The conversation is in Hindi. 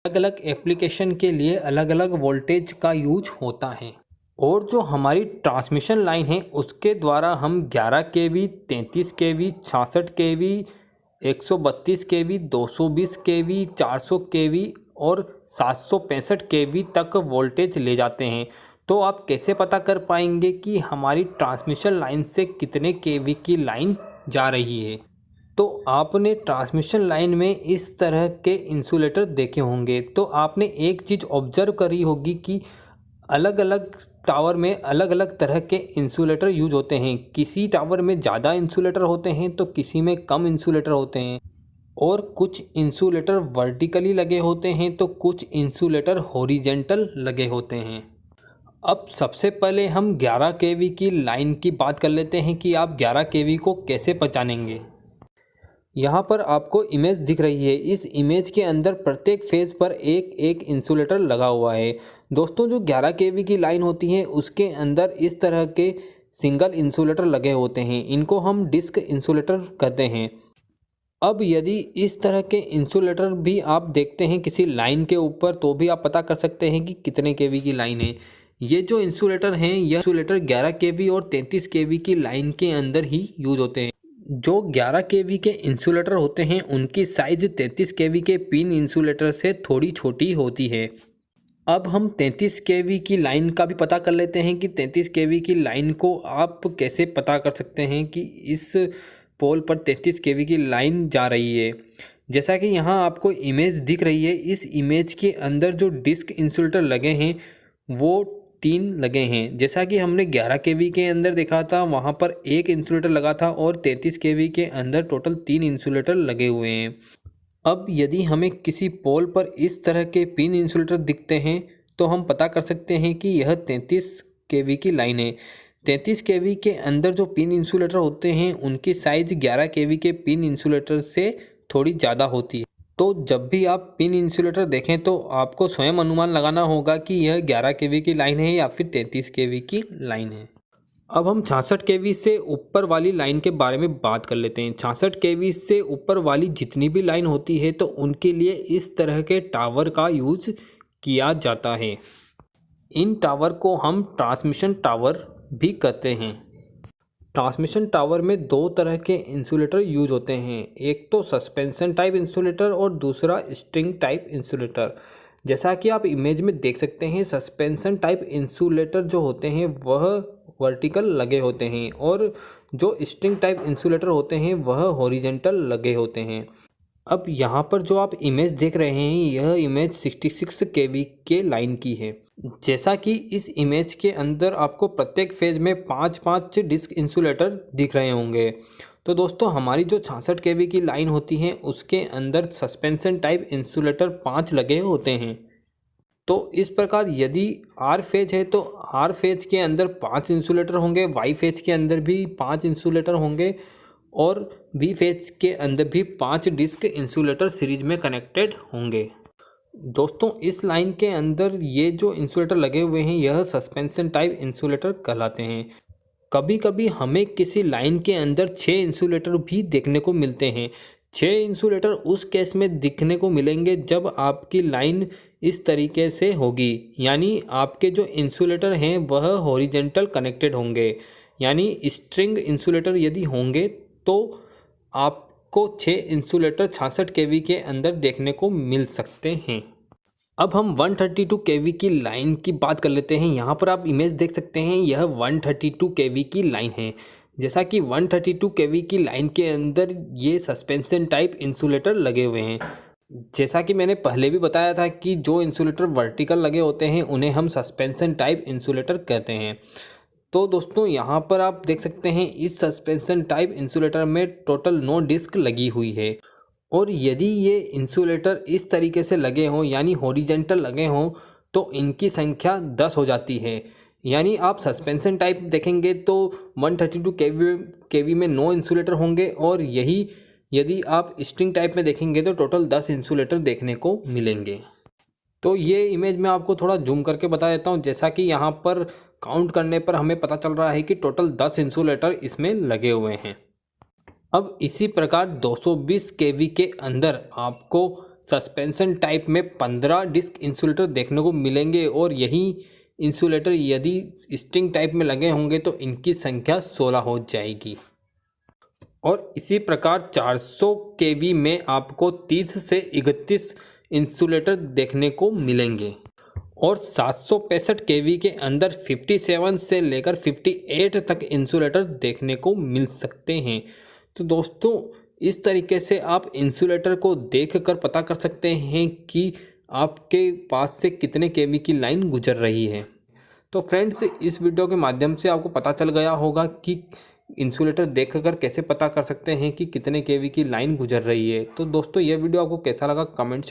अलग अलग एप्लीकेशन के लिए अलग अलग वोल्टेज का यूज होता है। और जो हमारी ट्रांसमिशन लाइन है उसके द्वारा हम 11 केवी, 33 केवी, 66 केवी, 132 केवी, 220 केवी, 400 केवी और 765 केवी तक वोल्टेज ले जाते हैं। तो आप कैसे पता कर पाएंगे कि हमारी ट्रांसमिशन लाइन से कितने केवी की लाइन जा रही है? तो आपने ट्रांसमिशन लाइन में इस तरह के इंसुलेटर देखे होंगे। तो आपने एक चीज़ ऑब्जर्व करी होगी कि अलग अलग टावर में अलग अलग तरह के इंसुलेटर यूज होते हैं। किसी टावर में ज़्यादा इंसुलेटर होते हैं तो किसी में कम इंसुलेटर होते हैं। और कुछ इंसुलेटर वर्टिकली लगे होते हैं तो कुछ इंसुलेटर हॉरिजेंटल लगे होते हैं। अब सबसे पहले हम 11 केवी की लाइन की बात कर लेते हैं कि आप 11 केवी को कैसे पहचानेंगे। यहाँ पर आपको इमेज दिख रही है। इस इमेज के अंदर प्रत्येक फेज पर एक एक इंसुलेटर लगा हुआ है। दोस्तों, जो 11 केवी की लाइन होती है उसके अंदर इस तरह के सिंगल इंसुलेटर लगे होते हैं। इनको हम डिस्क इंसुलेटर कहते हैं। अब यदि इस तरह के इंसुलेटर भी आप देखते हैं किसी लाइन के ऊपर तो भी आप पता कर सकते हैं कि कितने केवी की लाइन है। ये जो इंसुलेटर हैं यह इंसुलेटर 11 केवी और 33 केवी की लाइन के अंदर ही यूज होते हैं। जो 11 केवी के इंसुलेटर होते हैं उनकी साइज 33 केवी के पिन इंसुलेटर से थोड़ी छोटी होती है। अब हम 33 केवी की लाइन का भी पता कर लेते हैं कि 33 केवी की लाइन को आप कैसे पता कर सकते हैं कि इस पोल पर 33 केवी की लाइन जा रही है। जैसा कि यहाँ आपको इमेज दिख रही है, इस इमेज के अंदर जो डिस्क इंसुलेटर लगे हैं वो 3 लगे हैं। जैसा कि हमने 11 केवी के अंदर देखा था वहाँ पर एक इंसुलेटर लगा था और 33 केवी के अंदर टोटल 3 इंसुलेटर लगे हुए हैं। अब यदि हमें किसी पोल पर इस तरह के पिन इंसुलेटर दिखते हैं तो हम पता कर सकते हैं कि यह 33 केवी की लाइन है। 33 केवी के अंदर जो पिन इंसुलेटर होते हैं उनकी साइज 11 केवी के पिन इंसुलेटर से थोड़ी ज़्यादा होती है। तो जब भी आप पिन इंसुलेटर देखें तो आपको स्वयं अनुमान लगाना होगा कि यह 11 केवी की लाइन है या फिर 33 केवी की लाइन है। अब हम 66 केवी से ऊपर वाली लाइन के बारे में बात कर लेते हैं। 66 केवी से ऊपर वाली जितनी भी लाइन होती है तो उनके लिए इस तरह के टावर का यूज किया जाता है। इन टावर को हम ट्रांसमिशन टावर भी कहते हैं। ट्रांसमिशन टावर में 2 तरह के इंसुलेटर यूज होते हैं। एक तो सस्पेंशन टाइप इंसुलेटर और दूसरा स्ट्रिंग टाइप इंसुलेटर। जैसा कि आप इमेज में देख सकते हैं, सस्पेंशन टाइप इंसुलेटर जो होते हैं वह वर्टिकल लगे होते हैं और जो स्ट्रिंग टाइप इंसुलेटर होते हैं वह हॉरिजेंटल लगे होते हैं। अब यहाँ पर जो आप इमेज देख रहे हैं यह इमेज 66 केवी के लाइन की है। जैसा कि इस इमेज के अंदर आपको प्रत्येक फेज में 5-5 डिस्क इंसुलेटर दिख रहे होंगे। तो दोस्तों, हमारी जो 66 केवी की लाइन होती है उसके अंदर सस्पेंशन टाइप इंसुलेटर 5 लगे होते हैं। तो इस प्रकार यदि आर फेज है तो आर फेज के अंदर 5 इंसुलेटर होंगे, वाई फेज के अंदर भी 5 इंसुलेटर होंगे और बी फेज के अंदर भी 5 डिस्क इंसुलेटर सीरीज में कनेक्टेड होंगे। दोस्तों, इस लाइन के अंदर ये जो इंसुलेटर लगे हुए हैं यह सस्पेंशन टाइप इंसुलेटर कहलाते हैं। कभी कभी हमें किसी लाइन के अंदर 6 इंसुलेटर भी देखने को मिलते हैं। 6 इंसुलेटर उस केस में दिखने को मिलेंगे जब आपकी लाइन इस तरीके से होगी, यानी आपके जो इंसुलेटर हैं वह हॉरिजेंटल कनेक्टेड होंगे। यानी स्ट्रिंग इंसुलेटर यदि होंगे तो आपको 6 इंसुलेटर 66 केवी के अंदर देखने को मिल सकते हैं। अब हम 132 केवी की लाइन की बात कर लेते हैं। यहाँ पर आप इमेज देख सकते हैं, यह 132 केवी की लाइन है। जैसा कि 132 केवी की लाइन के अंदर ये सस्पेंशन टाइप इंसुलेटर लगे हुए हैं। जैसा कि मैंने पहले भी बताया था कि जो इंसुलेटर वर्टिकल लगे होते हैं उन्हें हम सस्पेंशन टाइप इंसुलेटर कहते हैं। तो दोस्तों, यहाँ पर आप देख सकते हैं इस सस्पेंशन टाइप इंसुलेटर में टोटल 9 डिस्क लगी हुई है। और यदि ये इंसुलेटर इस तरीके से लगे हों यानी हॉरिजेंटल लगे हों तो इनकी संख्या 10 हो जाती है। यानी आप सस्पेंशन टाइप देखेंगे तो 132 केवी में 9 इंसुलेटर होंगे और यही यदि आप स्ट्रिंग टाइप में देखेंगे तो टोटल 10 इंसुलेटर देखने को मिलेंगे। तो ये इमेज मैं आपको थोड़ा जूम करके बता देता हूँ। जैसा कि यहाँ पर काउंट करने पर हमें पता चल रहा है कि टोटल 10 इंसुलेटर इसमें लगे हुए हैं। अब इसी प्रकार 220 केवी के अंदर आपको सस्पेंशन टाइप में 15 डिस्क इंसुलेटर देखने को मिलेंगे और यही इंसुलेटर यदि स्ट्रिंग टाइप में लगे होंगे तो इनकी संख्या 16 हो जाएगी। और इसी प्रकार 400 केवी में आपको 30 से 31 इंसुलेटर देखने को मिलेंगे और 765 केवी के अंदर 57 से लेकर 58 तक इंसुलेटर देखने को मिल सकते हैं। तो दोस्तों इस तरीके से आप इंसुलेटर को देखकर पता कर सकते हैं कि आपके पास से कितने केवी की लाइन गुजर रही है। तो फ्रेंड्स इस वीडियो के माध्यम से आपको पता चल गया होगा कि इंसुलेटर देखकर कैसे पता कर सकते हैं कि कितने केवी की लाइन गुजर रही है। तो दोस्तों यह वीडियो आपको कैसा लगा कमेंट